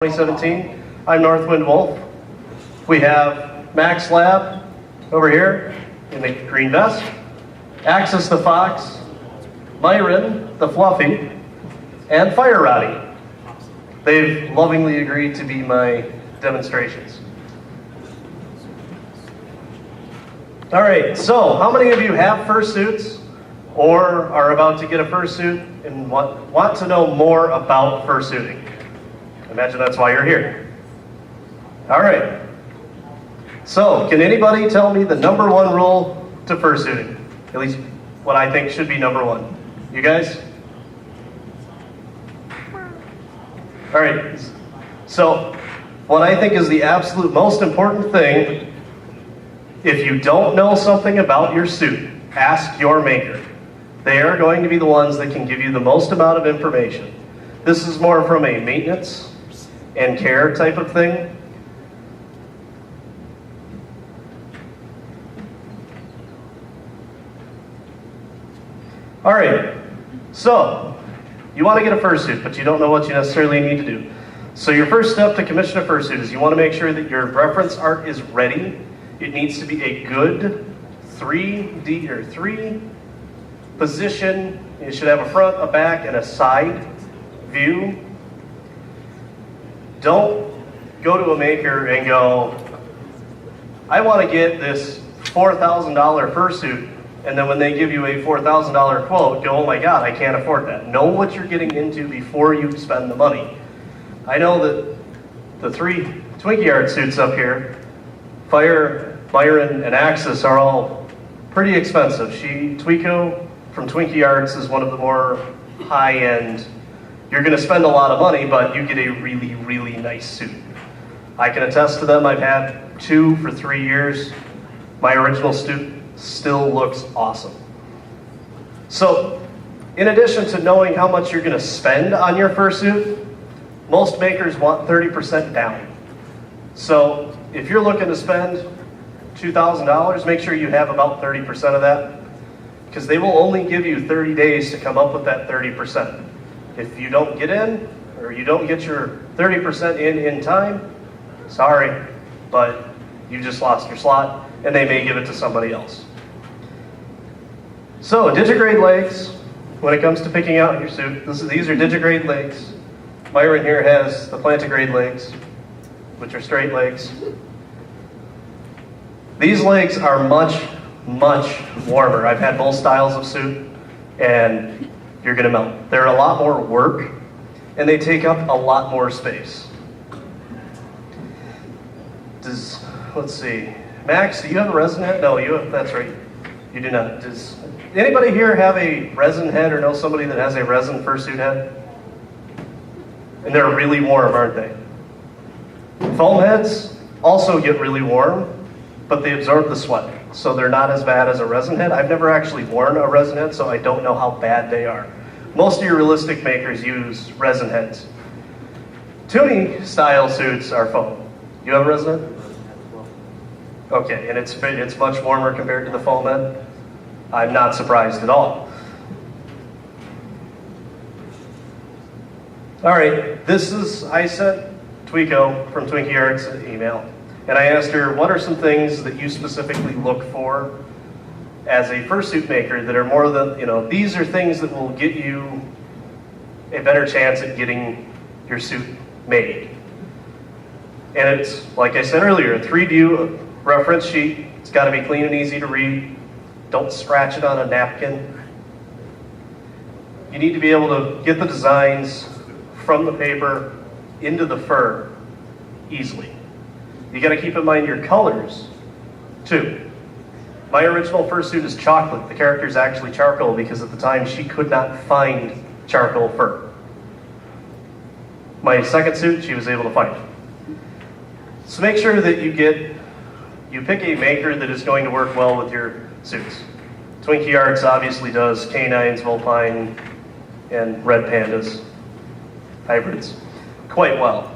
2017. I'm Northwind Wolf. We have Max Lab over here in the green vest, Axis the Fox, Myron the Fluffy, and Fire Roddy. They've lovingly agreed to be my demonstrations. All right, so how many of you have fursuits or are about to get a fursuit and want to know more about fursuiting? Imagine that's why you're here. All right. So, can anybody tell me the number one rule to fursuiting? At least what I think should be number one. You guys? All right. So, what I think is the absolute most important thing, if you don't know something about your suit, ask your maker. They are going to be the ones that can give you the most amount of information. This is more from a maintenance and care type of thing. All right, so you want to get a fursuit, but you don't know what you necessarily need to do. So your first step to commission a fursuit is you want to make sure that your reference art is ready. It needs to be a good 3D or 3 position. You should have a front, a back, and a side view. Don't go to a maker and go, I want to get this $4,000 fursuit, and then when they give you a $4,000 quote, go, oh my God, I can't afford that. Know what you're getting into before you spend the money. I know that the 3 Twinkie Yard suits up here, Fire, Myron, and Axis are all pretty expensive. Tweeko from Twinkie Yards is one of the more high-end. You're going to spend a lot of money, but you get a really, really nice suit. I can attest to them. I've had 2 for 3 years. My original suit still looks awesome. So, in addition to knowing how much you're going to spend on your fursuit, most makers want 30% down. So, if you're looking to spend $2,000, make sure you have about 30% of that, because they will only give you 30 days to come up with that 30%. If you don't get in, or you don't get your 30% in time, sorry, but you just lost your slot, and they may give it to somebody else. So, digigrade legs, when it comes to picking out your suit, these are digigrade legs. Myron here has the plantigrade legs, which are straight legs. These legs are much, much warmer. I've had both styles of suit, and you're going to melt. They're a lot more work, and they take up a lot more space. Let's see. Max, do you have a resin head? No, that's right. You do not. Does anybody here have a resin head or know somebody that has a resin fursuit head? And they're really warm, aren't they? Foam heads also get really warm, but they absorb the sweat, so they're not as bad as a resin head. I've never actually worn a resin head, so I don't know how bad they are. Most of your realistic makers use resin heads. Toonie style suits are foam. You have a resin head? Okay, and it's much warmer compared to the foam head? I'm not surprised at all. All right, I sent Tweeko from Twinkie Yards an email, and I asked her, what are some things that you specifically look for as a fursuit maker that are more than, these are things that will get you a better chance at getting your suit made. And it's, like I said earlier, a 3D reference sheet. It's got to be clean and easy to read. Don't scratch it on a napkin. You need to be able to get the designs from the paper into the fur easily. You got to keep in mind your colors, too. My original fursuit is chocolate. The character is actually charcoal because at the time she could not find charcoal fur. My second suit, she was able to find it. So make sure that you pick a maker that is going to work well with your suits. Twinkie Yards obviously does canines, vulpine, and red pandas, hybrids, quite well.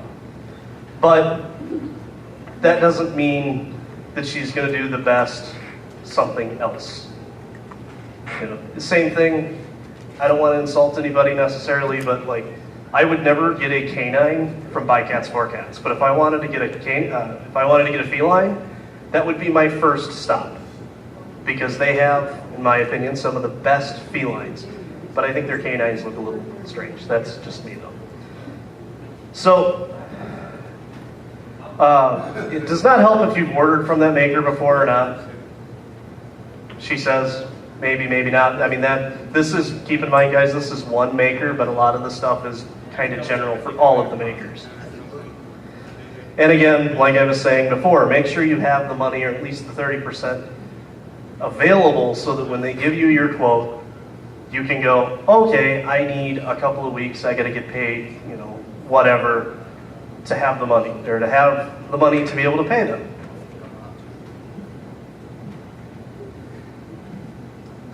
But that doesn't mean that she's going to do the best something else. The same thing, I don't want to insult anybody necessarily, but like I would never get a canine from By Cats for Cats, but if I wanted to get a feline, that would be my first stop, because they have, in my opinion, some of the best felines. But I think their canines look a little strange. That's just me, though. So, it does not help if you've ordered from that maker before or not. She says, maybe, maybe not. I mean, keep in mind, guys, this is one maker, but a lot of the stuff is kind of general for all of the makers. And again, like I was saying before, make sure you have the money, or at least the 30% available, so that when they give you your quote, you can go, okay, I need a couple of weeks, I gotta get paid, whatever, to have the money, or to have the money to be able to pay them.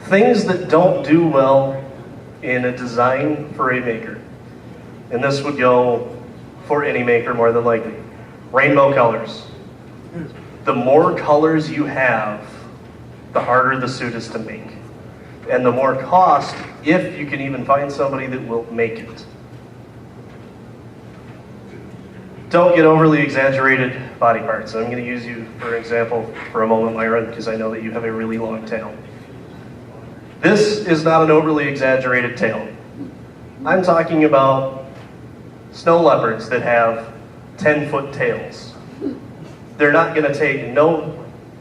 Things that don't do well in a design for a maker, and this would go for any maker more than likely. Rainbow colors. The more colors you have, the harder the suit is to make. And the more cost, if you can even find somebody that will make it. Don't get overly exaggerated body parts. I'm going to use you for example for a moment, Myron, because I know that you have a really long tail. This is not an overly exaggerated tail. I'm talking about snow leopards that have 10-foot tails. They're not going to take,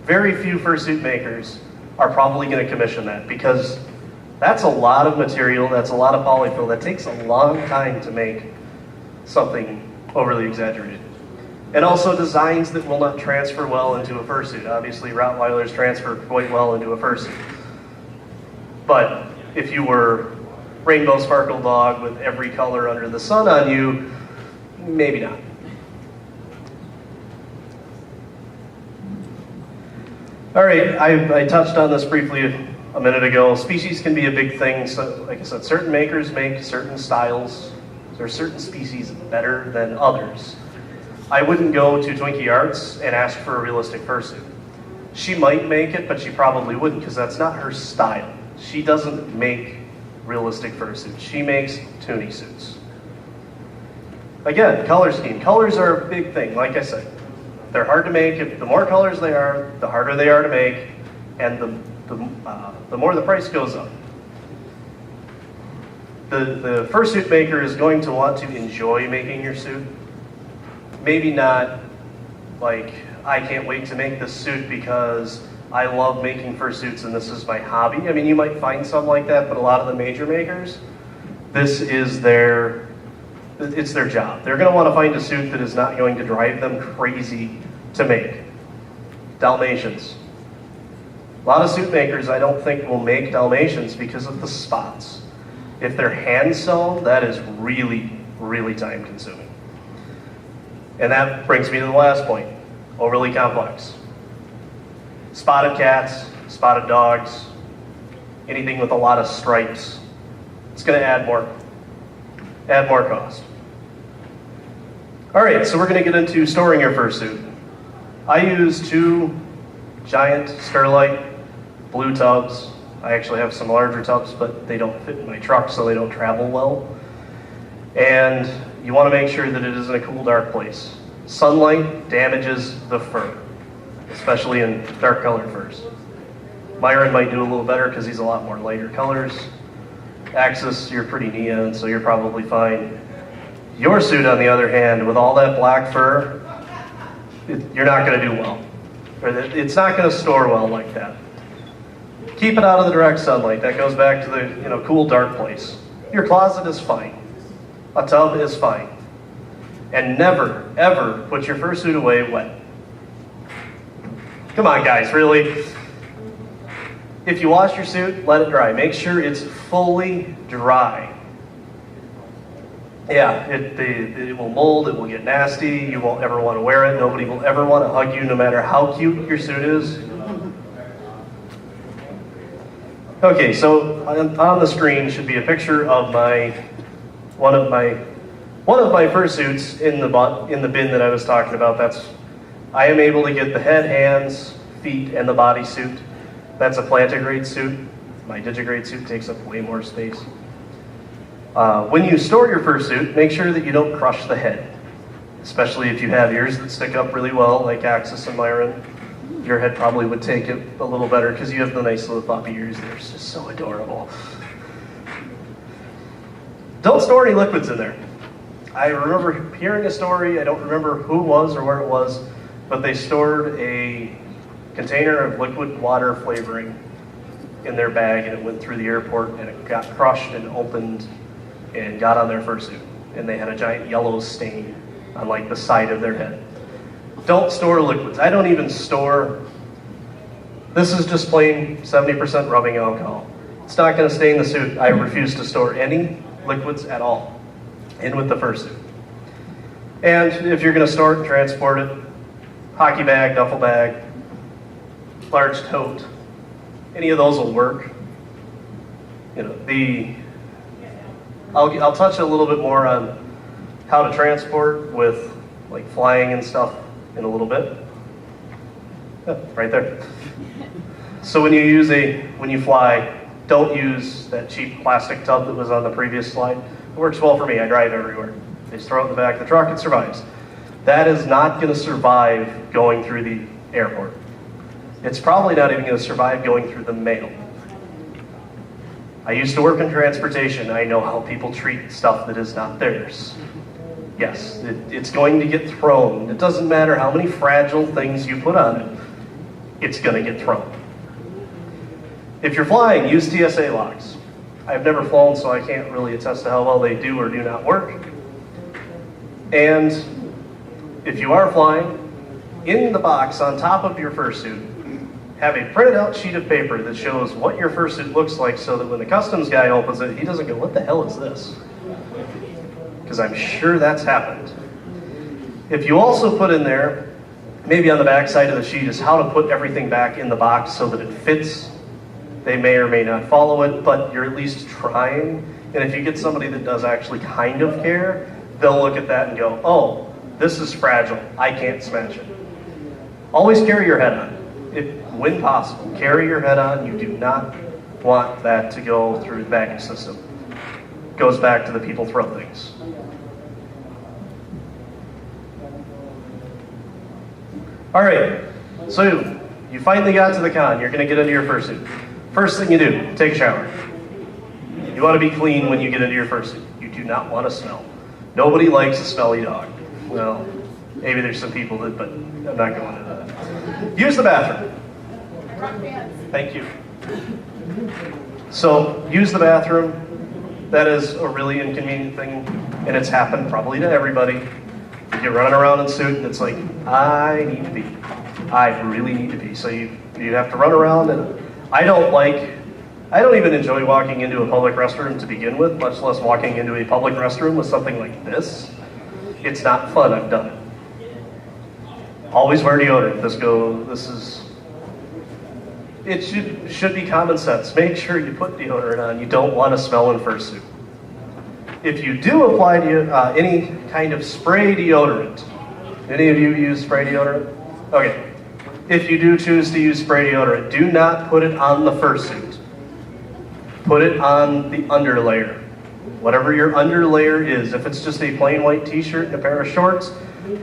very few fursuit makers are probably going to commission that, because that's a lot of material, that's a lot of polyfill, that takes a long time to make something overly exaggerated. And also designs that will not transfer well into a fursuit. Obviously, Rottweilers transfer quite well into a fursuit. But if you were Rainbow Sparkle Dog with every color under the sun on you, maybe not. All right, I touched on this briefly a minute ago. Species can be a big thing. So, like I said, certain makers make certain styles. There are certain species better than others. I wouldn't go to Twinkie Arts and ask for a realistic fursuit. She might make it, but she probably wouldn't, because that's not her style. She doesn't make realistic fursuits. She makes toonie suits. Again, color scheme. Colors are a big thing, like I said. They're hard to make. The more colors they are, the harder they are to make, and the more the price goes up. The fursuit maker is going to want to enjoy making your suit. Maybe not like, I can't wait to make this suit because I love making fursuits and this is my hobby. I mean, you might find some like that, but a lot of the major makers, this is it's their job. They're going to want to find a suit that is not going to drive them crazy to make. Dalmatians. A lot of suit makers, I don't think, will make Dalmatians because of the spots. If they're hand sewn, that is really, really time consuming. And that brings me to the last point, overly complex. Spotted cats, spotted dogs, anything with a lot of stripes, it's going to add more cost. All right, so we're going to get into storing your fursuit. I use 2 giant Sterlite blue tubs. I actually have some larger tubs, but they don't fit in my truck, so they don't travel well. And you want to make sure that it is in a cool, dark place. Sunlight damages the fur, especially in dark colored furs. Myron might do a little better because he's a lot more lighter colors. Axis, you're pretty neon, so you're probably fine. Your suit, on the other hand, with all that black fur, you're not going to do well. Or it's not going to store well like that. Keep it out of the direct sunlight. That goes back to the cool, dark place. Your closet is fine. A tub is fine. And never, ever put your fursuit away wet. Come on, guys, really? If you wash your suit, let it dry. Make sure it's fully dry. Yeah, it will mold, it will get nasty, you won't ever want to wear it, nobody will ever want to hug you no matter how cute your suit is. Okay, so on the screen should be a picture of one of my fursuits in the bin that I was talking about. I am able to get the head, hands, feet, and the body suit. That's a plantigrade suit. My digigrade suit takes up way more space. When you store your fursuit, make sure that you don't crush the head, especially if you have ears that stick up really well, like Axis and Myron. Your head probably would take it a little better because you have the nice little floppy ears. They're just so adorable. Don't store any liquids in there. I remember hearing a story, I don't remember who it was or where it was, but they stored a container of liquid water flavoring in their bag, and it went through the airport and it got crushed and opened and got on their fursuit. And they had a giant yellow stain on like the side of their head. Don't store liquids. I don't even store, this is just plain 70% rubbing alcohol. It's not going to stain the suit. I refuse to store any liquids at all in with the fursuit. And if you're going to store it and transport it, hockey bag, duffel bag, large tote, any of those will work. You know, I'll touch a little bit more on how to transport with like flying and stuff in a little bit. Yeah, right there. So when you fly, don't use that cheap plastic tub that was on the previous slide. It works well for me. I drive everywhere. They just throw it in the back of the truck, it survives. That is not going to survive going through the airport. It's probably not even going to survive going through the mail. I used to work in transportation. I know how people treat stuff that is not theirs. Yes, it's going to get thrown. It doesn't matter how many fragile things you put on it, it's going to get thrown. If you're flying, use TSA locks. I've never flown, so I can't really attest to how well they do or do not work. And if you are flying, in the box on top of your fursuit, have a printed out sheet of paper that shows what your fursuit looks like so that when the customs guy opens it, he doesn't go, "What the hell is this?" Because I'm sure that's happened. If you also put in there, maybe on the back side of the sheet, is how to put everything back in the box so that it fits. They may or may not follow it, but you're at least trying. And if you get somebody that does actually kind of care, they'll look at that and go, "Oh, this is fragile. I can't smash it." Always carry your head on. When possible, carry your head on. You do not want that to go through the baggage system. Goes back to the people throw things. All right, so you finally got to the con. You're going to get into your fursuit. First thing you do, take a shower. You want to be clean when you get into your fursuit. You do not want to smell. Nobody likes a smelly dog. Well, maybe there's some people that, but I'm not going into that. Use the bathroom. Thank you. So, use the bathroom. That is a really inconvenient thing, and it's happened probably to everybody. You get running around in suit, and it's like, I need to pee. I really need to pee. So you have to run around, and I don't even enjoy walking into a public restroom to begin with, much less walking into a public restroom with something like this. It's not fun. I've done it. Always wear deodorant. It should be common sense. Make sure you put deodorant on. You don't want to smell in fursuit. If you do apply any kind of spray deodorant, any of you use spray deodorant? Okay. If you do choose to use spray deodorant, do not put it on the fursuit. Put it on the underlayer. Whatever your underlayer is. If it's just a plain white t-shirt and a pair of shorts,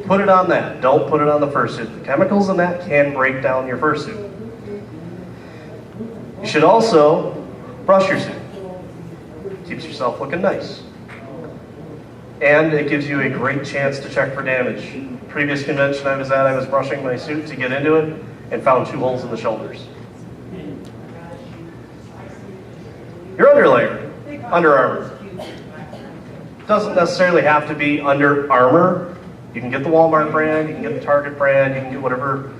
put it on that. Don't put it on the fursuit. The chemicals in that can break down your fursuit. You should also brush your suit. Keeps yourself looking nice. And it gives you a great chance to check for damage. Previous convention I was at, I was brushing my suit to get into it and found 2 holes in the shoulders. Your underlayer, Under Armour. Doesn't necessarily have to be Under Armour. You can get the Walmart brand, you can get the Target brand, you can get whatever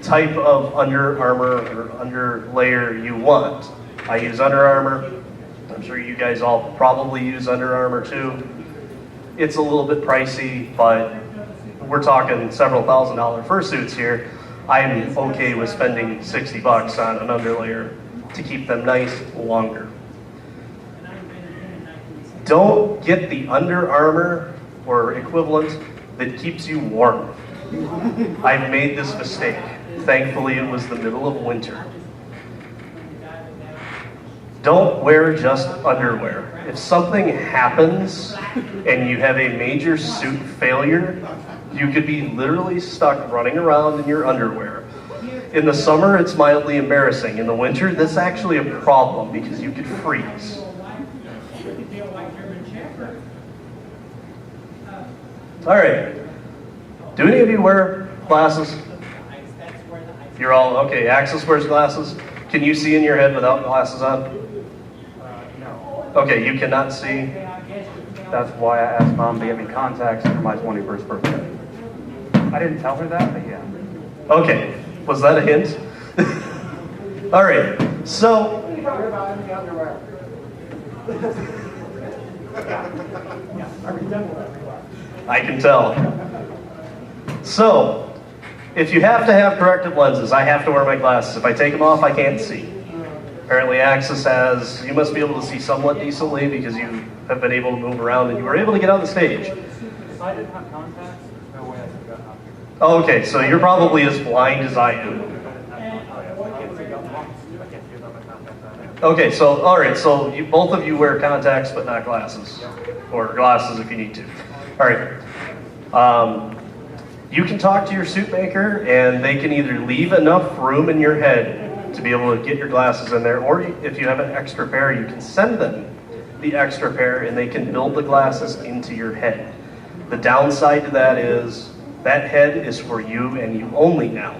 type of Under Armour or under layer you want. I use Under Armour. I'm sure you guys all probably use Under Armour too. It's a little bit pricey, but we're talking several $1,000 fursuits here. I'm okay with spending $60 on an underlayer to keep them nice longer. Don't get the Under Armour or equivalent that keeps you warm. I've made this mistake. Thankfully, it was the middle of winter. Don't wear just underwear. if something happens and you have a major suit failure, you could be literally stuck running around in your underwear. In the summer, it's mildly embarrassing. In the winter, that's actually a problem because you could freeze. All right. Do any of you wear glasses? You're all, okay, Axis wears glasses. Can you see in your head without glasses on? No. Okay, you cannot see. That's why I asked Mom to get me contacts for my 21st birthday. I didn't tell her that, but yeah. Okay, was that a hint? All right, so. I can tell. So, if you have to have corrective lenses, I have to wear my glasses. If I take them off, I can't see. Apparently Axis has, you must be able to see somewhat decently because you have been able to move around and you were able to get on the stage. If I didn't have contacts, there's no way I could have gotten up here. Oh, okay, so you're probably as blind as I am. Okay, so, all right, so both of you wear contacts but not glasses. Or glasses if you need to. All right. You can talk to your suit maker and they can either leave enough room in your head to be able to get your glasses in there, or if you have an extra pair, you can send them the extra pair and they can build the glasses into your head. The downside to that is that head is for you and you only now.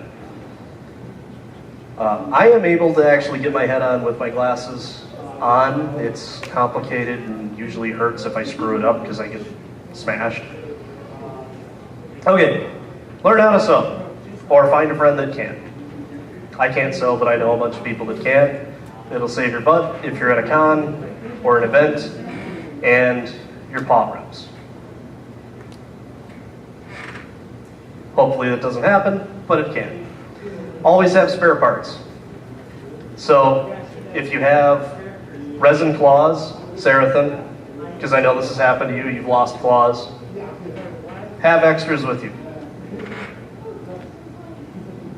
I am able to actually get my head on with my glasses on. It's complicated and usually hurts if I screw it up because I get smashed. Okay, learn how to sew or find a friend that can. I can't sew, but I know a bunch of people that can. It'll save your butt if you're at a con or an event and your paw rubs. Hopefully that doesn't happen, but it can. Always have spare parts. So if you have resin claws, Cerathin, because I know this has happened to you, you've lost claws, have extras with you.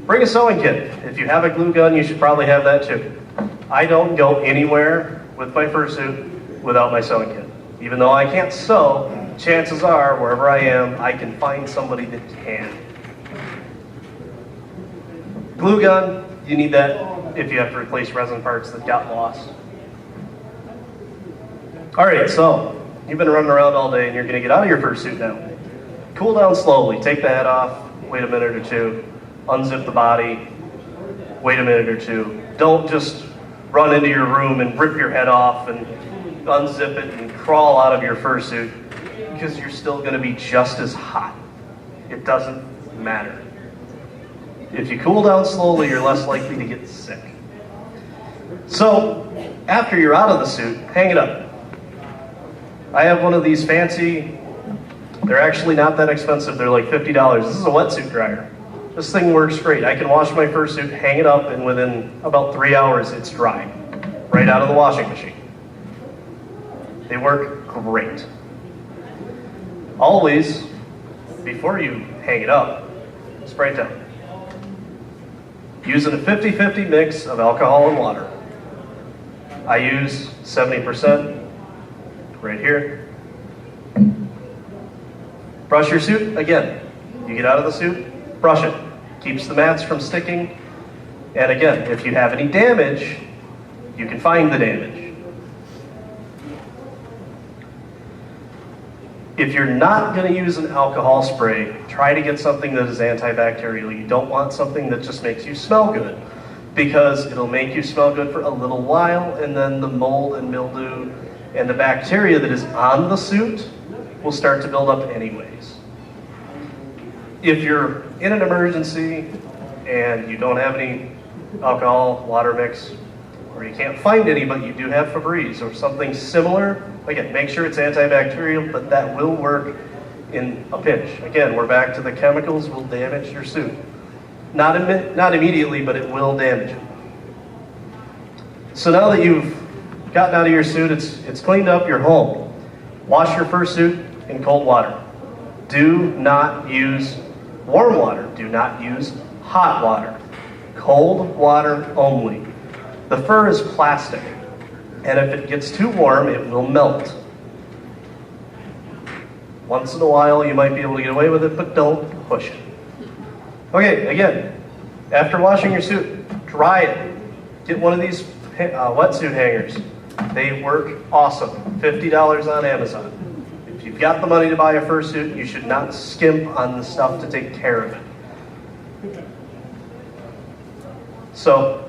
Bring a sewing kit. If you have a glue gun, you should probably have that too. I don't go anywhere with my fursuit without my sewing kit. Even though I can't sew, chances are, wherever I am, I can find somebody that can. Glue gun, you need that if you have to replace resin parts that got lost. All right, so you've been running around all day and you're gonna get out of your fursuit now. Cool down slowly, take the head off, wait a minute or two, unzip the body, wait a minute or two. Don't just run into your room and rip your head off and unzip it and crawl out of your fursuit because you're still gonna be just as hot. It doesn't matter. If you cool down slowly, you're less likely to get sick. So, after you're out of the suit, hang it up. I have one of these fancy, they're actually not that expensive, they're like $50. This is a wetsuit dryer. This thing works great. I can wash my fursuit, hang it up, and within about 3 hours it's dry. Right out of the washing machine. They work great. Always, before you hang it up, spray it down. Using a 50-50 mix of alcohol and water. I use 70% right here. Brush your suit, again. You get out of the suit, brush it. Keeps the mats from sticking. And again, if you have any damage, you can find the damage. If you're not going to use an alcohol spray, try to get something that is antibacterial. You don't want something that just makes you smell good, because it'll make you smell good for a little while, and then the mold and mildew and the bacteria that is on the suit will start to build up anyways. If you're in an emergency and you don't have any alcohol, water mix, or you can't find any, but you do have Febreze or something similar, again, make sure it's antibacterial, but that will work in a pinch. Again, we're back to the chemicals will damage your suit. Not immediately, but it will damage it. So now that you've gotten out of your suit, it's cleaned up, you're home. Wash your fursuit in cold water. Do not use warm water. Do not use hot water. Cold water only. The fur is plastic. And if it gets too warm, it will melt. Once in a while, you might be able to get away with it, but don't push it. Okay, again, after washing your suit, dry it. Get one of these wetsuit hangers. They work awesome. $50 on Amazon. If you've got the money to buy a fursuit, you should not skimp on the stuff to take care of it. So,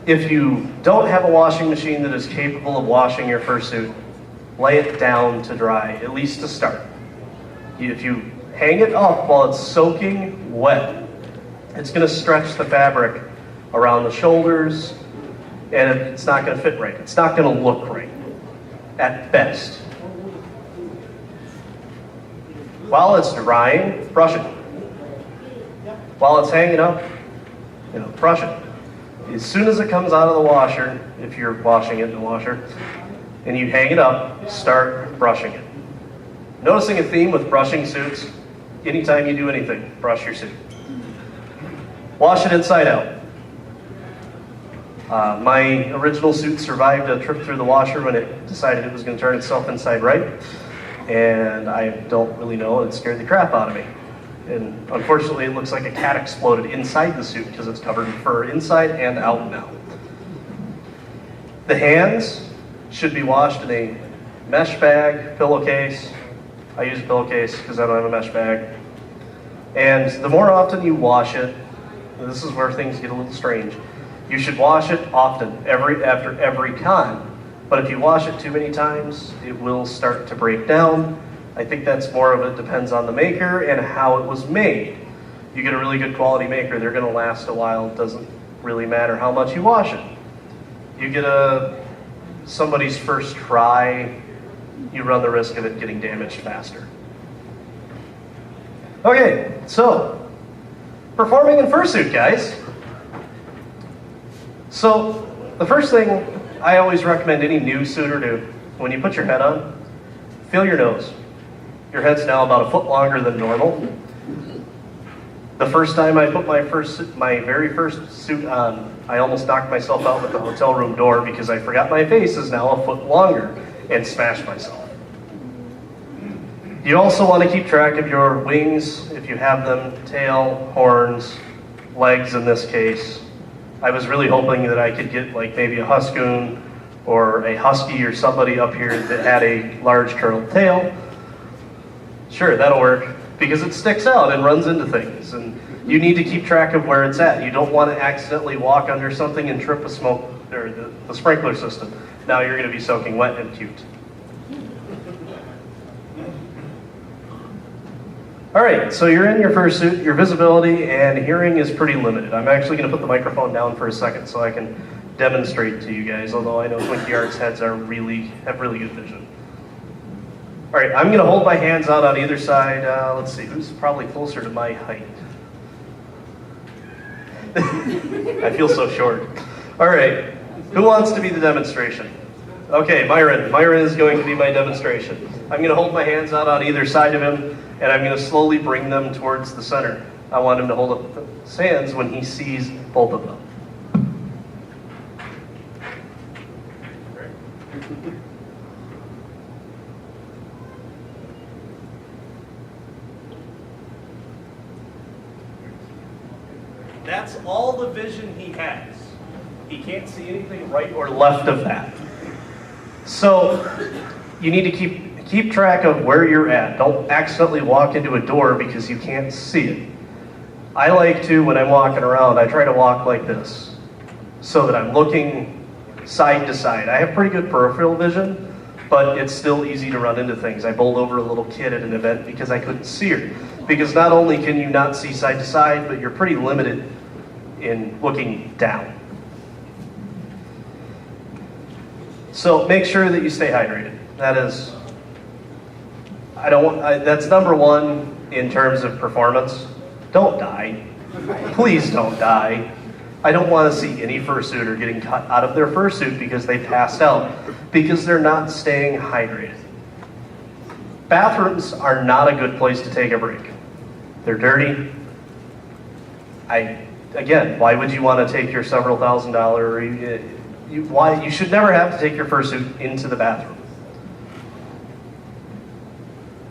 if you don't have a washing machine that is capable of washing your fursuit, lay it down to dry, at least to start. If you hang it up while it's soaking wet, it's going to stretch the fabric around the shoulders, and it's not going to fit right. It's not going to look right, at best. While it's drying, brush it. While it's hanging up, brush it. As soon as it comes out of the washer, if you're washing it in the washer, and you hang it up, start brushing it. Noticing a theme with brushing suits, anytime you do anything, brush your suit. Wash it inside out. My original suit survived a trip through the washer when it decided it was going to turn itself inside right, and I don't really know, it scared the crap out of me. And unfortunately, it looks like a cat exploded inside the suit because it's covered in fur inside and out now. The hands should be washed in a mesh bag, pillowcase. I use a pillowcase because I don't have a mesh bag. And the more often you wash it, this is where things get a little strange. You should wash it often, after every con. But if you wash it too many times, it will start to break down. I think that's more of it depends on the maker and how it was made. You get a really good quality maker, they're going to last a while. It doesn't really matter how much you wash it. You get somebody's first try, you run the risk of it getting damaged faster. Okay, so performing in fursuit, guys. So the first thing I always recommend any new suitor do, when you put your head on, feel your nose. Your head's now about a foot longer than normal. The first time I put my very first suit on, I almost knocked myself out with the hotel room door because I forgot my face is now a foot longer and smashed myself. You also want to keep track of your wings, if you have them, tail, horns, legs in this case. I was really hoping that I could get like maybe a Huskoon or a Husky or somebody up here that had a large curled tail. Sure, that'll work, because it sticks out and runs into things, and you need to keep track of where it's at. You don't want to accidentally walk under something and trip a smoke or the sprinkler system. Now you're going to be soaking wet and cute. All right, so you're in your fursuit. Your visibility and hearing is pretty limited. I'm actually going to put the microphone down for a second so I can demonstrate to you guys, although I know Twinkie Arts heads have really good vision. All right, I'm going to hold my hands out on either side. Let's see, who's probably closer to my height? I feel so short. All right, who wants to be the demonstration? Okay, Myron. Myron is going to be my demonstration. I'm going to hold my hands out on either side of him, and I'm going to slowly bring them towards the center. I want him to hold up his hands when he sees both of them. That's all the vision he has. He can't see anything right or left of that. So you need to keep track of where you're at. Don't accidentally walk into a door because you can't see it. I like to, when I'm walking around, I try to walk like this so that I'm looking side to side. I have pretty good peripheral vision, but it's still easy to run into things. I bowled over a little kid at an event because I couldn't see her. Because not only can you not see side to side, but you're pretty limited in looking down. So make sure that you stay hydrated. That's number one in terms of performance. Don't die. Please don't die. I don't want to see any fursuiter getting cut out of their fursuit because they passed out, because they're not staying hydrated. Bathrooms are not a good place to take a break. They're dirty. Again, why would you want to take your several $1,000 you should never have to take your fursuit into the bathroom.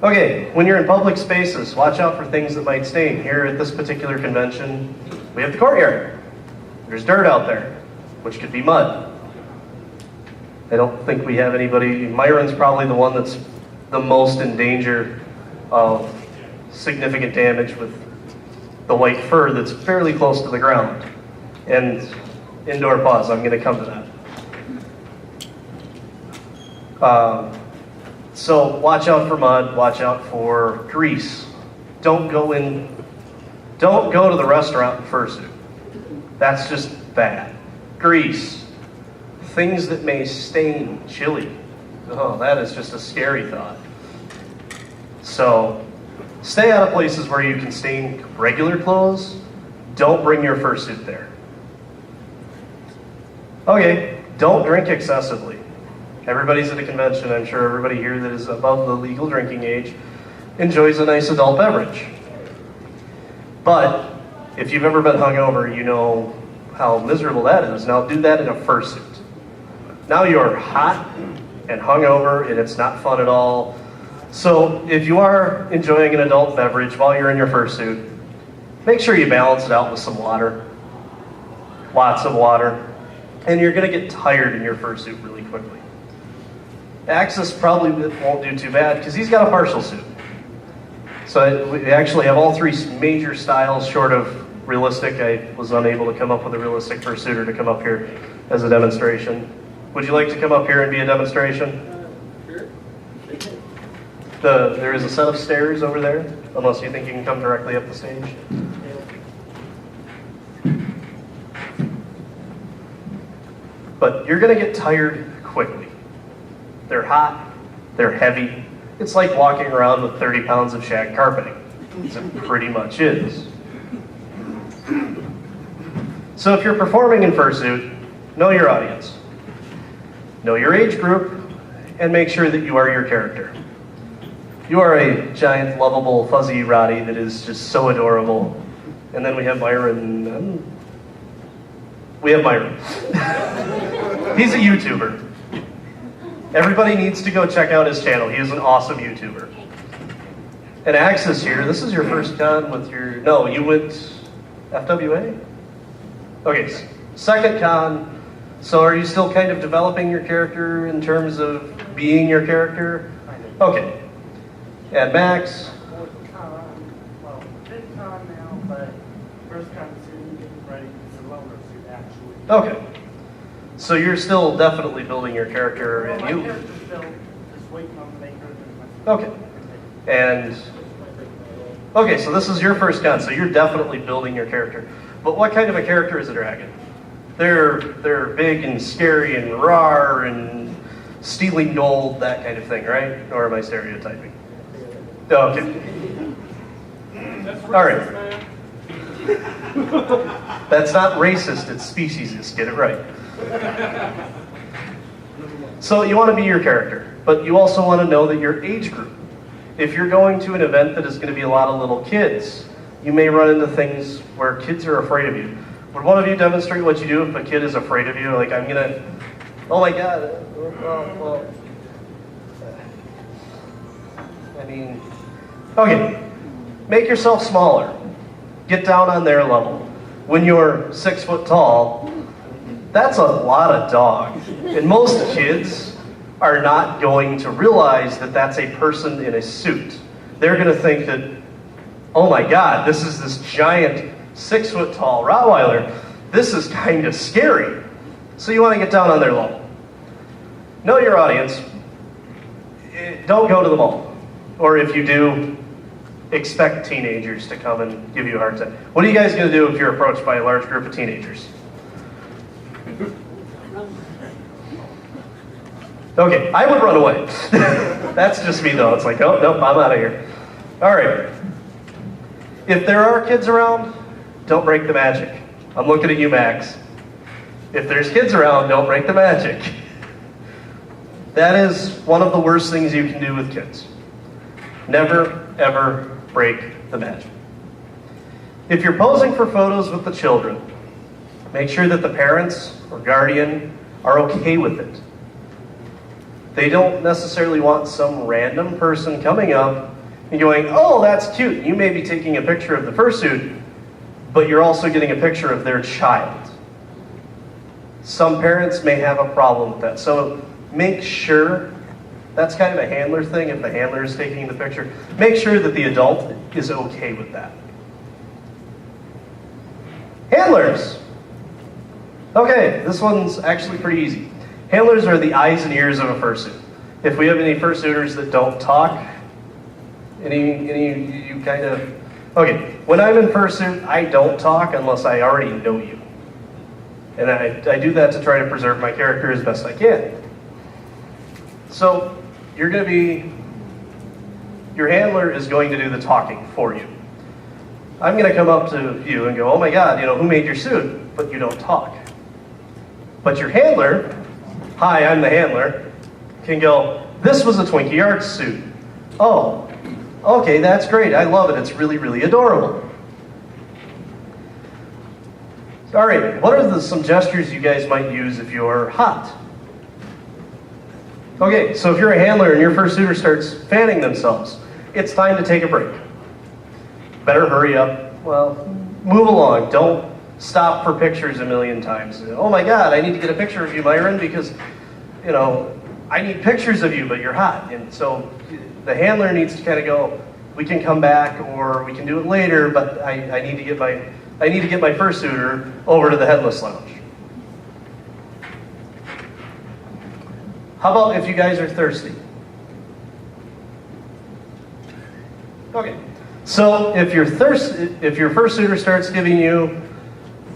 Okay, when you're in public spaces, watch out for things that might stain. Here at this particular convention, we have the courtyard. There's dirt out there, which could be mud. I don't think we have anybody. Myron's probably the one that's the most in danger of significant damage with the white fur that's fairly close to the ground. And indoor pause, I'm going to come to that. So watch out for mud, watch out for grease. Don't go to the restaurant in fursuit. That's just bad. Grease. Things that may stain chili. Oh, that is just a scary thought. So stay out of places where you can stain regular clothes. Don't bring your fursuit there. Okay, don't drink excessively. Everybody's at a convention. I'm sure everybody here that is above the legal drinking age enjoys a nice adult beverage. But if you've ever been hungover, you know how miserable that is. Now do that in a fursuit. Now you're hot and hungover, and it's not fun at all. So if you are enjoying an adult beverage while you're in your fursuit, make sure you balance it out with some water. Lots of water. And you're going to get tired in your fursuit really quickly. Axis probably won't do too bad because he's got a partial suit. So we actually have all three major styles short of realistic. I was unable to come up with a realistic fursuiter to come up here as a demonstration. Would you like to come up here and be a demonstration? Sure. There is a set of stairs over there, unless you think you can come directly up the stage. But you're going to get tired quickly. They're hot, they're heavy. It's like walking around with 30 pounds of shag carpeting. It pretty much is. So if you're performing in fursuit, know your audience. Know your age group, and make sure that you are your character. You are a giant, lovable, fuzzy Roddy that is just so adorable. And then we have Myron. We have Myron. He's a YouTuber. Everybody needs to go check out his channel. He is an awesome YouTuber. And Axis here, this is your first con with your... No, you went FWA? Okay, second con. So are you still kind of developing your character in terms of being your character? Okay. And Max? Well, fifth con now, but first con soon, getting ready. It's a loner suit, actually. Okay. So you're still definitely building your character, and My you... character's still just waiting on the maker. Okay. And... Okay, so this is your first con, so you're definitely building your character. But what kind of a character is a dragon? They're big and scary and raw and stealing gold, that kind of thing, right? Or am I stereotyping? Okay. All right. That's not racist, it's speciesist, get it right. So you want to be your character, but you also want to know that your age group. If you're going to an event that is going to be a lot of little kids, you may run into things where kids are afraid of you. Would one of you demonstrate what you do if a kid is afraid of you? Like, I'm going to, oh my God, well, I mean, okay, make yourself smaller. Get down on their level. When you're 6 foot tall, that's a lot of dog. And most kids are not going to realize that that's a person in a suit. They're going to think that, oh my God, this is this giant 6 foot tall Rottweiler. This is kind of scary. So you want to get down on their level. Know your audience. Don't go to the mall. Or if you do, expect teenagers to come and give you a hard time. What are you guys going to do if you're approached by a large group of teenagers? Okay, I would run away. That's just me though. It's like, oh, nope, I'm out of here. All right. If there are kids around, don't break the magic. I'm looking at you, Max. If there's kids around, don't break the magic. That is one of the worst things you can do with kids. Never, ever break the magic. If you're posing for photos with the children, make sure that the parents or guardian are okay with it. They don't necessarily want some random person coming up and going, oh, that's cute. You may be taking a picture of the fursuit, but you're also getting a picture of their child. Some parents may have a problem with that. So make sure, that's kind of a handler thing, if the handler is taking the picture, make sure that the adult is okay with that. Handlers. Okay, this one's actually pretty easy. Handlers are the eyes and ears of a fursuit. If we have any fursuiters that don't talk, any you kind of, okay, when I'm in fursuit, I don't talk unless I already know you. And I do that to try to preserve my character as best I can. So, you're going to be, your handler is going to do the talking for you. I'm going to come up to you and go, oh my God, who made your suit? But you don't talk. But your handler, hi, I'm the handler, can go, this was a Twinkie Arts suit. Oh, okay, that's great. I love it. It's really, really adorable. All right, what are some gestures you guys might use if you're hot? Okay, so if you're a handler and your fursuiter starts fanning themselves, it's time to take a break. Better hurry up. Well, move along. Don't stop for pictures a million times. Oh my God, I need to get a picture of you, Myron, because, I need pictures of you, but you're hot. And so the handler needs to kind of go, we can come back or we can do it later, but I need to get my fursuiter over to the headless lounge. How about if you guys are thirsty? Okay. So if your fursuiter starts giving you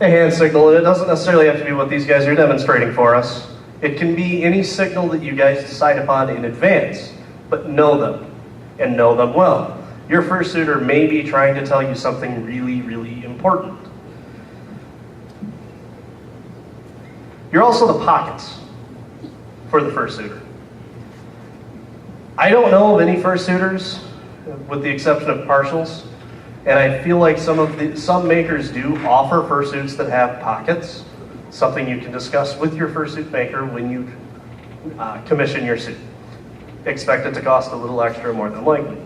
a hand signal, and it doesn't necessarily have to be what these guys are demonstrating for us. It can be any signal that you guys decide upon in advance, but know them, and know them well. Your fursuiter may be trying to tell you something really, really important. You're also the pockets for the fursuiter. I don't know of any fursuiters, with the exception of partials, and I feel like some makers do offer fursuits that have pockets, something you can discuss with your fursuit maker when you commission your suit. Expect it to cost a little extra more than likely.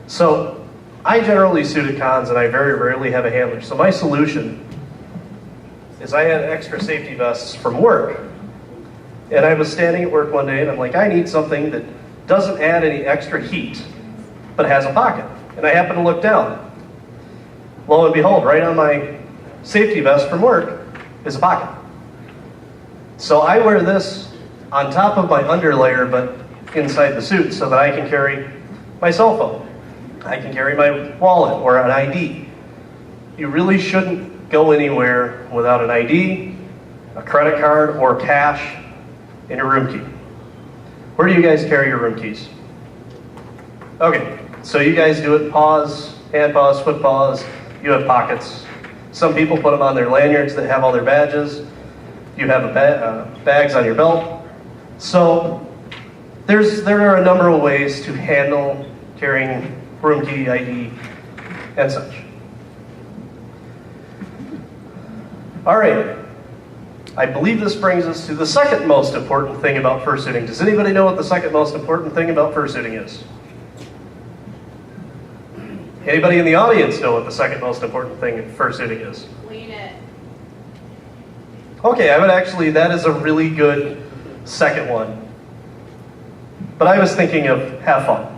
So I generally suit at cons and I very rarely have a handler. So my solution is I had extra safety vests from work. And I was standing at work one day and I'm like, I need something that doesn't add any extra heat, but has a pocket. And I happened to look down. Lo and behold, right on my safety vest from work is a pocket. So I wear this on top of my underlayer, but inside the suit, so that I can carry my cell phone. I can carry my wallet or an ID. You really shouldn't go anywhere without an ID, a credit card, or cash, and your room key. Where do you guys carry your room keys? Okay, so you guys do it paws, hand paws, foot paws. You have pockets. Some people put them on their lanyards that have all their badges. You have bags on your belt. So there are a number of ways to handle carrying room key, ID, and such. All right. I believe this brings us to the second most important thing about fursuiting. Does anybody know what the second most important thing about fursuiting is? Anybody in the audience know what the second most important thing in fursuiting is? Clean it. Okay, that is a really good second one. But I was thinking of have fun.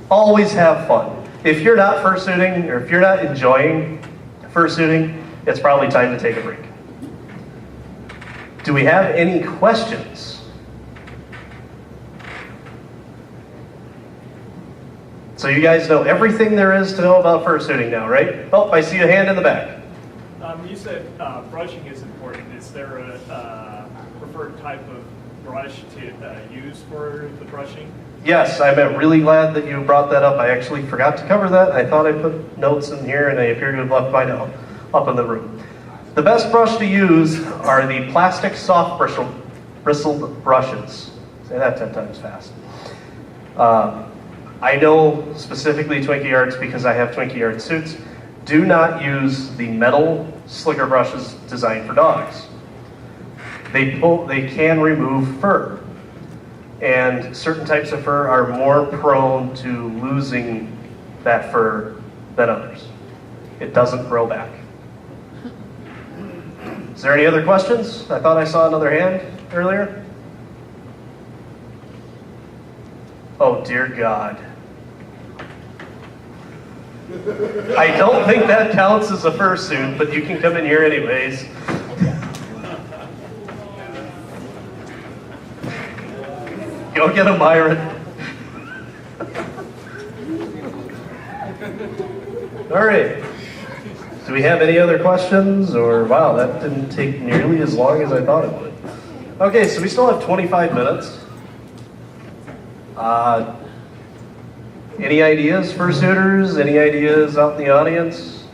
Always have fun. If you're not fursuiting, or if you're not enjoying fursuiting, it's probably time to take a break. Do we have any questions? So you guys know everything there is to know about fursuiting now, right? Oh, I see a hand in the back. You said brushing is important. Is there a preferred type of brush to use for the brushing? Yes, I'm really glad that you brought that up. I actually forgot to cover that. I thought I put notes in here and I appear to have left mine up in the room. The best brush to use are the plastic soft bristled brushes. Say that 10 times fast. I know specifically Twinkie Arts because I have Twinkie Arts suits. Do not use the metal slicker brushes designed for dogs. They can remove fur. And certain types of fur are more prone to losing that fur than others. It doesn't grow back. Is there any other questions? I thought I saw another hand earlier. Oh, dear God. I don't think that counts as a fursuit, but you can come in here anyways. Go get a Myron. All right. Do we have any other questions? Or, wow, that didn't take nearly as long as I thought it would. Okay, so we still have 25 minutes. Any ideas, fursuiters? Any ideas out in the audience?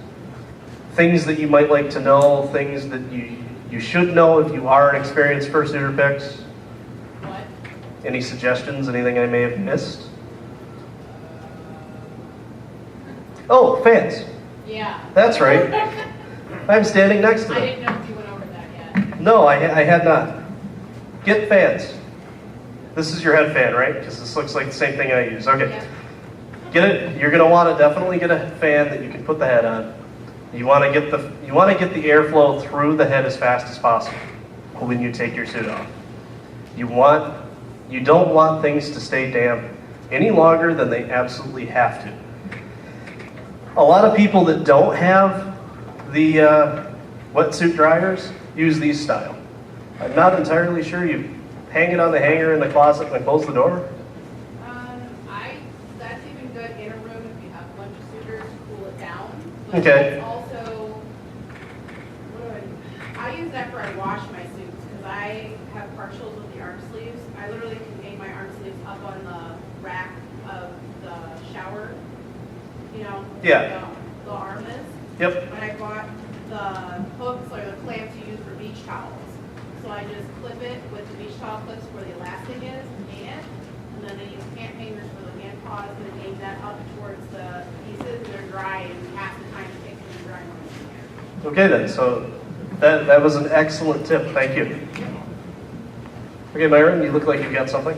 Things that you might like to know, things that you should know if you are an experienced fursuiter picks? What? Any suggestions? Anything I may have missed? Oh, fans. Yeah. That's right. I'm standing next to I them. didn't know if you went over that yet. No, I had not. Get fans. This is your head fan, right? Because this looks like the same thing I use. Okay. Yeah. Get it. You're going to want to definitely get a fan that you can put the head on. You want to get the airflow through the head as fast as possible when you take your suit off. You don't want things to stay damp any longer than they absolutely have to. A lot of people that don't have the wetsuit dryers use these style. I'm not entirely sure. You hang it on the hanger in the closet and then close the door. That's even good in a room if you have a bunch of suitors to cool it down. Okay. But also, I use that for I wash my suits because I have partials with the arm sleeves. I literally can hang my arm sleeves up on the rack of the shower. You know, Yeah. the arm is. Yep. But I bought the hooks or the clamps you use for beach towels. So I just clip it with the beach towel clips where the elastic is, hang it, and then I use pant hangers for the hand paws and hang that up towards the pieces. They're dry and half the time it takes them to dry when Okay then. So that was an excellent tip. Thank you. Okay, Myron, you look like you got something.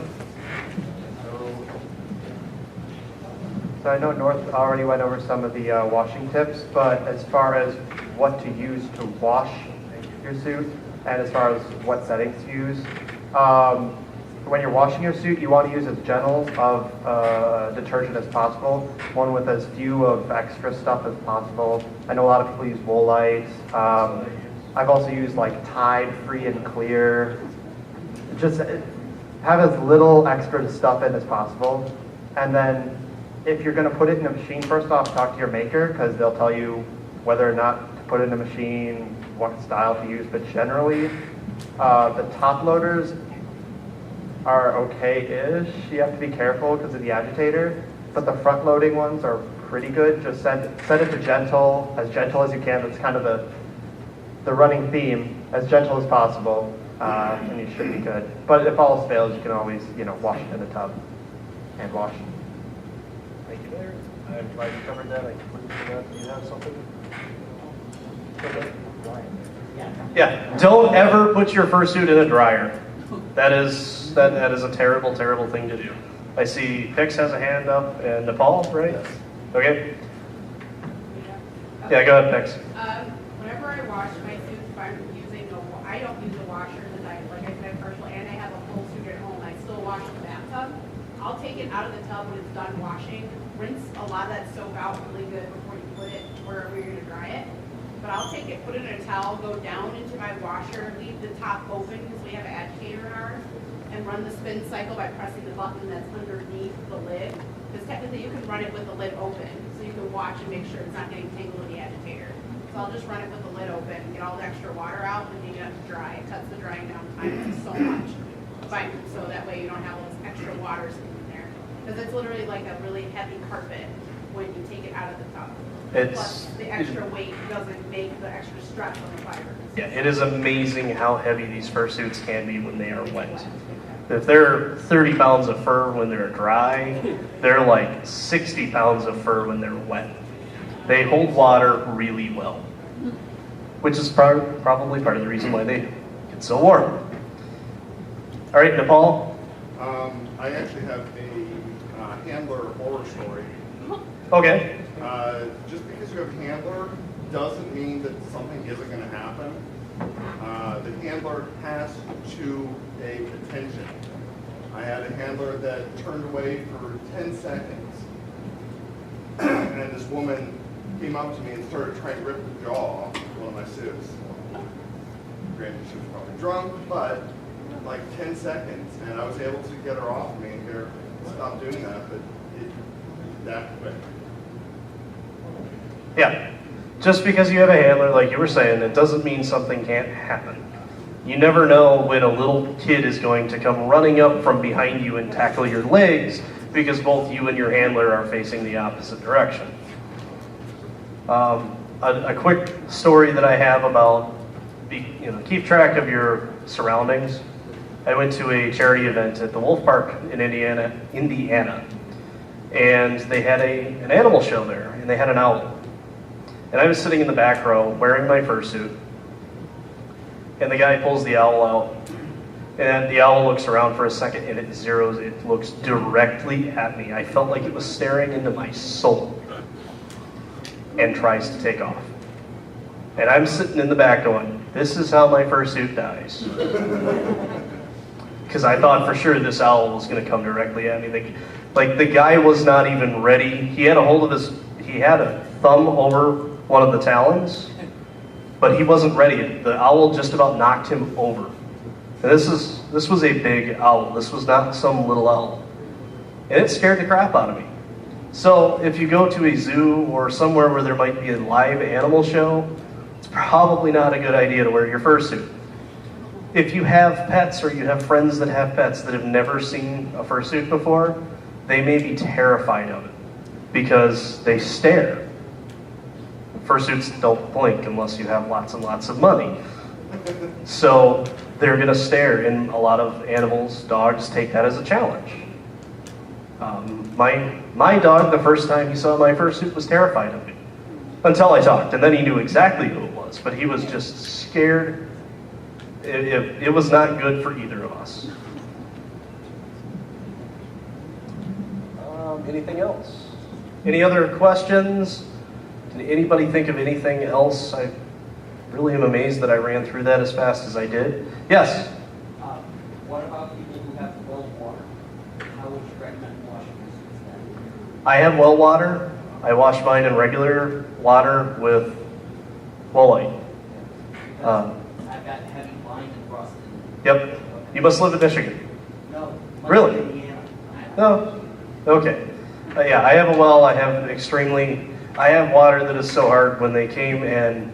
So I know North already went over some of the washing tips, but as far as what to use to wash your suit, and as far as what settings to use, when you're washing your suit, you want to use as gentle of detergent as possible, one with as few of extra stuff as possible. I know a lot of people use Woolite. I've also used like Tide Free and Clear. Just have as little extra stuff in as possible, and then if you're going to put it in a machine, first off, talk to your maker because they'll tell you whether or not to put it in a machine, what style to use. But generally, the top loaders are okay-ish. You have to be careful because of the agitator. But the front-loading ones are pretty good. Just set it to gentle as you can. That's kind of the running theme, as gentle as possible, and you should be good. But if all else fails, you can always wash it in the tub and wash. Thank you, Mayor. I'm glad you covered that. I completely forgot. Do you have something? Okay. Yeah. Don't ever put your fursuit in a dryer. That is a terrible, terrible thing to do. I see Pix has a hand up and Nepal, right? Okay. Yeah, go ahead, Pix. Whenever I wash my suits, if I'm using I don't use a washer because like I said, partial, and I have a full suit at home. I still wash the bathtub. I'll take it out of the tub when it's done washing, rinse a lot of that soap out really good before you put it wherever you're going to dry it. But I'll take it, put it in a towel, go down into my washer, leave the top open because we have an agitator in ours, and run the spin cycle by pressing the button that's underneath the lid. Because technically you can run it with the lid open, so you can watch and make sure it's not getting tangled in the agitator. So I'll just run it with the lid open, get all the extra water out, and hang it up to dry. It cuts the drying down time so much. Fine, so that way you don't have all this extra water sitting in there. Because it's literally like a really heavy carpet when you take it out of the tub. Plus, the extra weight doesn't make the extra stretch on the fibers. Yeah, it is amazing how heavy these fursuits can be when they are wet. If they're 30 pounds of fur when they're dry, they're like 60 pounds of fur when they're wet. They hold water really well, which is probably part of the reason why they get so warm. All right, Nepal. I actually have a handler horror story. Okay. Just because you have a handler doesn't mean that something isn't going to happen. The handler has to pay attention. I had a handler that turned away for 10 seconds, and this woman came up to me and started trying to rip the jaw off one of my suits. Granted, she was probably drunk, but like 10 seconds, and I was able to get her off me and get her to stop doing that, but that quick. Yeah. Just because you have a handler, like you were saying, it doesn't mean something can't happen. You never know when a little kid is going to come running up from behind you and tackle your legs because both you and your handler are facing the opposite direction. A quick story that I have about, keep track of your surroundings. I went to a charity event at the Wolf Park in Indiana, and they had an animal show there, and they had an owl. And I was sitting in the back row wearing my fursuit, and the guy pulls the owl out, and the owl looks around for a second, and it looks directly at me. I felt like it was staring into my soul, and tries to take off. And I'm sitting in the back going, this is how my fursuit dies. Because I thought for sure this owl was going to come directly at me. The guy was not even ready. He had a thumb over one of the talons, but he wasn't ready. The owl just about knocked him over. And this was a big owl. This was not some little owl. And it scared the crap out of me. So if you go to a zoo or somewhere where there might be a live animal show, it's probably not a good idea to wear your fursuit. If you have pets or you have friends that have pets that have never seen a fursuit before, they may be terrified of it because they stare. Fursuits don't blink unless you have lots and lots of money. So they're going to stare, and a lot of animals, dogs, take that as a challenge. My dog, the first time he saw my fursuit, was terrified of me. Until I talked, and then he knew exactly who it was, but he was just scared. It was not good for either of us. Anything else? Any other questions? Can anybody think of anything else? I really am amazed that I ran through that as fast as I did. Yes? What about people who have well water? How would you recommend washing your suits then? I have well water. I wash mine in regular water with Woolite. I've got heavy line and rust in it. Yep. You must live in Michigan. No. Really? Indiana. No. Okay. Yeah, I have a well. I have water that is so hard. When they came and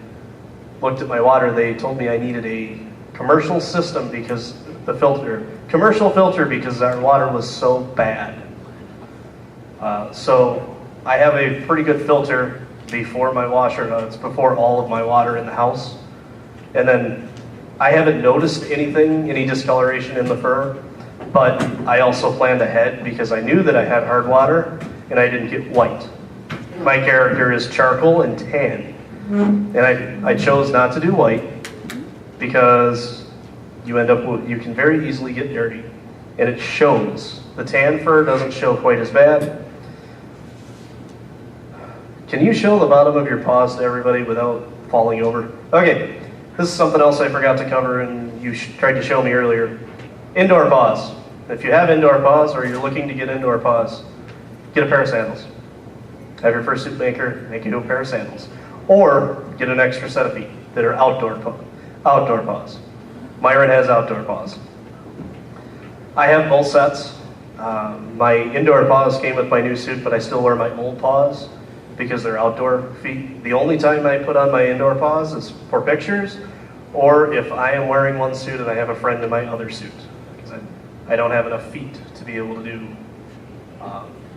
looked at my water, they told me I needed a commercial system because commercial filter because our water was so bad. So I have a pretty good filter before my washer. It's before all of my water in the house. And then I haven't noticed any discoloration in the fur, but I also planned ahead because I knew that I had hard water and I didn't get white. My character is charcoal and tan. And I chose not to do white because you can very easily get dirty. And it shows. The tan fur doesn't show quite as bad. Can you show the bottom of your paws to everybody without falling over? Okay, this is something else I forgot to cover and you tried to show me earlier. Indoor paws. If you have indoor paws or you're looking to get indoor paws, get a pair of sandals. Have your fursuit maker make you a pair of sandals. Or get an extra set of feet that are outdoor paws. Myron has outdoor paws. I have both sets. My indoor paws came with my new suit, but I still wear my old paws because they're outdoor feet. The only time I put on my indoor paws is for pictures, or if I am wearing one suit and I have a friend in my other suit. Because I don't have enough feet to be able to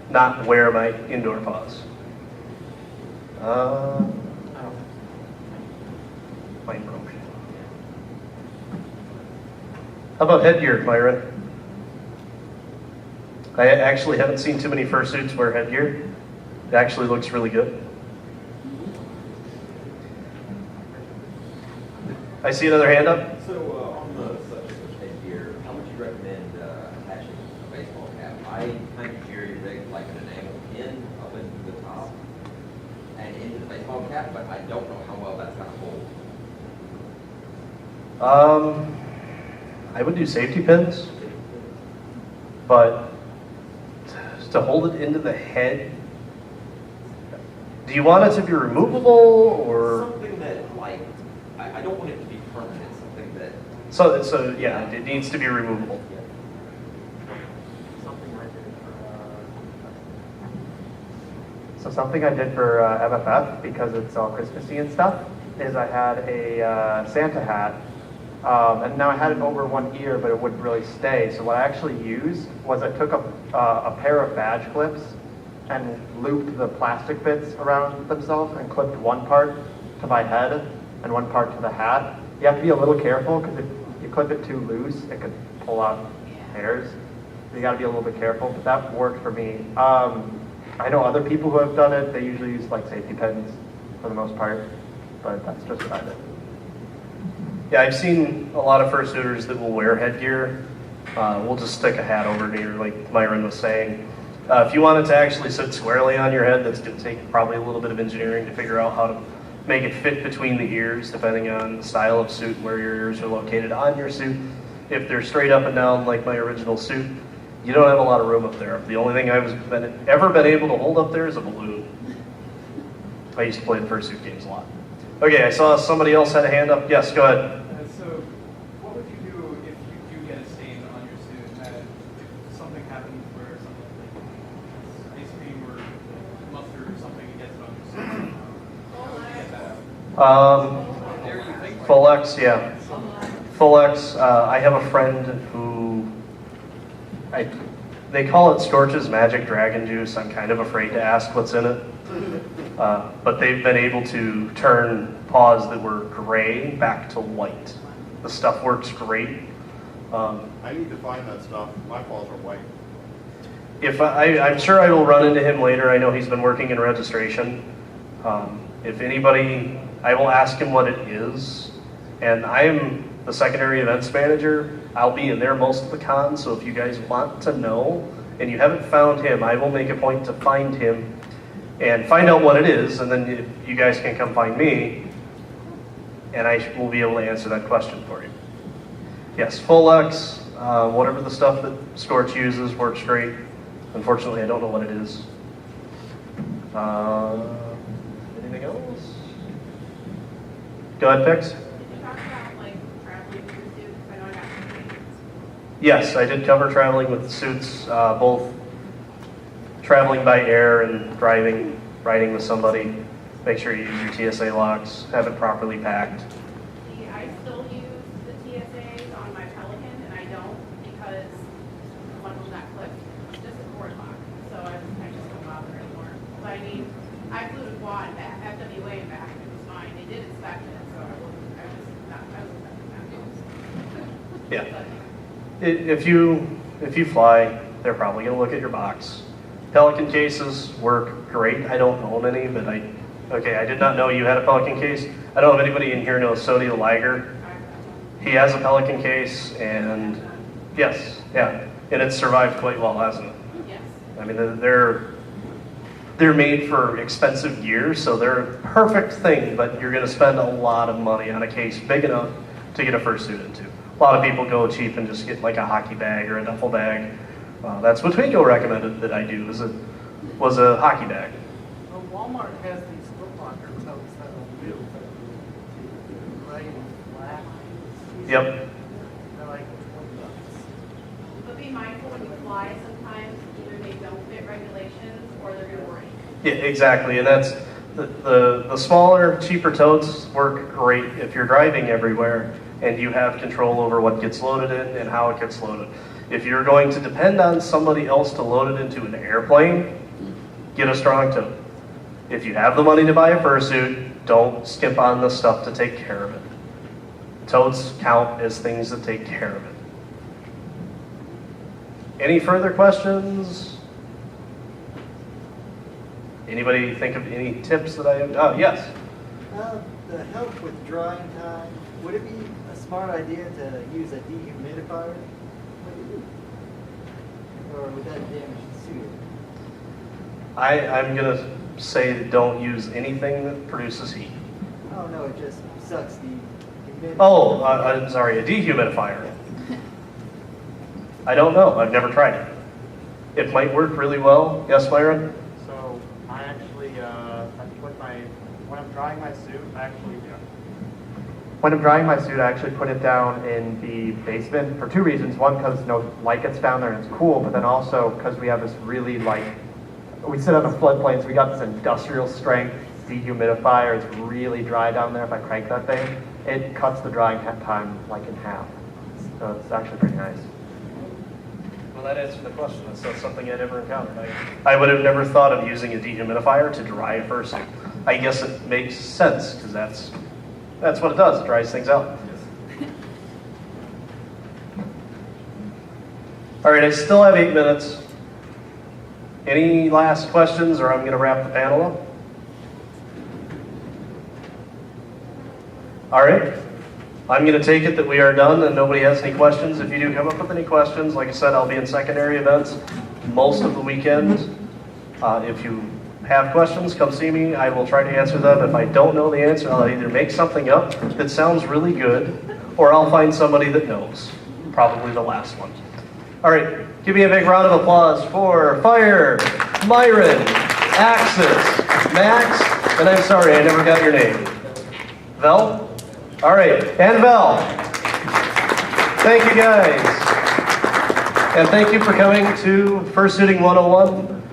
not wear my indoor paws. Mine broke. How about headgear, Myron? I actually haven't seen too many fursuits wear headgear. It actually looks really good. I see another hand up. So on the subject of headgear, how would you recommend hat, but I don't know how well that's gonna hold. I would do safety pins, but to hold it into the head, do you want it to be removable or? Something that, like, I don't want it to be permanent, something that. So yeah, it needs to be removable. Something I did for MFF, because it's all Christmassy and stuff, is I had a Santa hat, and now I had it over one ear, but it wouldn't really stay. So what I actually used was I took a pair of badge clips and looped the plastic bits around themselves and clipped one part to my head and one part to the hat. You have to be a little careful, because if you clip it too loose, it could pull out hairs. So you got to be a little bit careful, but that worked for me. I know other people who have done it. They usually use like safety pins for the most part, but that's just what I did. Yeah, I've seen a lot of fursuiters that will wear headgear. We'll just stick a hat over it here, like Myron was saying. If you want it to actually sit squarely on your head, that's going to take probably a little bit of engineering to figure out how to make it fit between the ears, depending on the style of suit, where your ears are located on your suit. If they're straight up and down like my original suit, you don't have a lot of room up there. The only thing I've ever been able to hold up there is a balloon. I used to play the fursuit games a lot. Okay, I saw somebody else had a hand up. Yes, go ahead. So, what would you do if you do get a stain on your suit? If something happens where something like ice cream or mustard or something gets it on your suit, how would you get that out? There you think. Full X, yeah. Full X. I have a friend who, they call it Storch's Magic Dragon Juice. I'm kind of afraid to ask what's in it. But they've been able to turn paws that were gray back to white. The stuff works great. I need to find that stuff. My paws are white. I'm sure I will run into him later. I know he's been working in registration. If anybody, I will ask him what it is. And I am the secondary events manager. I'll be in there most of the cons, so if you guys want to know and you haven't found him, I will make a point to find him and find out what it is, and then you guys can come find me, and I will be able to answer that question for you. Yes, Full X, whatever the stuff that Storch uses works great. Unfortunately, I don't know what it is. Anything else? Go ahead, Pix. Did you talk about like traveling with your suit? I know I got some things. Yes, I did cover traveling with suits, both traveling by air and riding with somebody. Make sure you use your TSA locks, have it properly packed. See, I still use the TSAs on my Pelican, and I don't because one of them got clipped. It's just a cord lock, so I just don't bother anymore. But I mean, I flew to Guam and back, FWA and back, and it was fine. They did inspect it, so I was expecting that. Yeah. If you fly, they're probably going to look at your box. Pelican cases work great. I don't own any, but I did not know you had a Pelican case. I don't know if anybody in here knows Sodio Liger. He has a Pelican case, and yes, yeah, and it's survived quite well, hasn't it? Yes. I mean, they're made for expensive gear, so they're a perfect thing, but you're going to spend a lot of money on a case big enough to get a fursuit into. A lot of people go cheap and just get like a hockey bag or a duffel bag. That's what Twinko recommended that I do, was a hockey bag. Well, Walmart has these foot locker totes that are real gray and black. Yep. They're like $20. But be mindful when you fly, sometimes either they don't fit regulations or they're gonna break. Yeah, exactly, and that's the smaller, cheaper totes work great if you're driving everywhere and you have control over what gets loaded in and how it gets loaded. If you're going to depend on somebody else to load it into an airplane, get a strong tote. If you have the money to buy a fursuit, don't skimp on the stuff to take care of it. Totes count as things that take care of it. Any further questions? Anybody think of any tips that I have? Oh, yes. The help with drying time, would it be a smart idea to use a dehumidifier? Or would that damage the suit? I'm gonna say don't use anything that produces heat? Oh, no, it just sucks the humidity. Oh, I'm sorry, a dehumidifier. I don't know. I've never tried it. It might work really well. Yes, Myron? So I actually, when I'm drying my suit, I actually put it down in the basement for two reasons. One, because no light gets down there and it's cool, but then also because we have this really we sit on a floodplain, so we got this industrial strength dehumidifier. It's really dry down there. If I crank that thing, it cuts the drying time like in half. So it's actually pretty nice. Well, that answered the question. That's not something I'd ever encountered. I would have never thought of using a dehumidifier to dry a fursuit. I guess it makes sense because that's what it does. It dries things out. All right, I still have 8 minutes. Any last questions, or I'm going to wrap the panel up? All right. I'm going to take it that we are done and nobody has any questions. If you do come up with any questions, like I said, I'll be in secondary events most of the weekend. If you have questions, come see me. I will try to answer them. If I don't know the answer, I'll either make something up that sounds really good, or I'll find somebody that knows. Probably the last one. All right, give me a big round of applause for Fire, Myron, Axis, Max, and I'm sorry, I never got your name. Vel? All right, and Vel. Thank you guys. And thank you for coming to Fursuiting 101.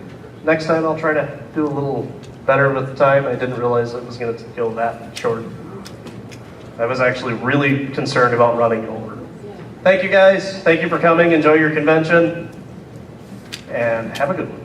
Next time I'll try to do a little better with the time. I didn't realize it was going to go that short. I was actually really concerned about running over. Thank you guys. Thank you for coming. Enjoy your convention. And have a good one.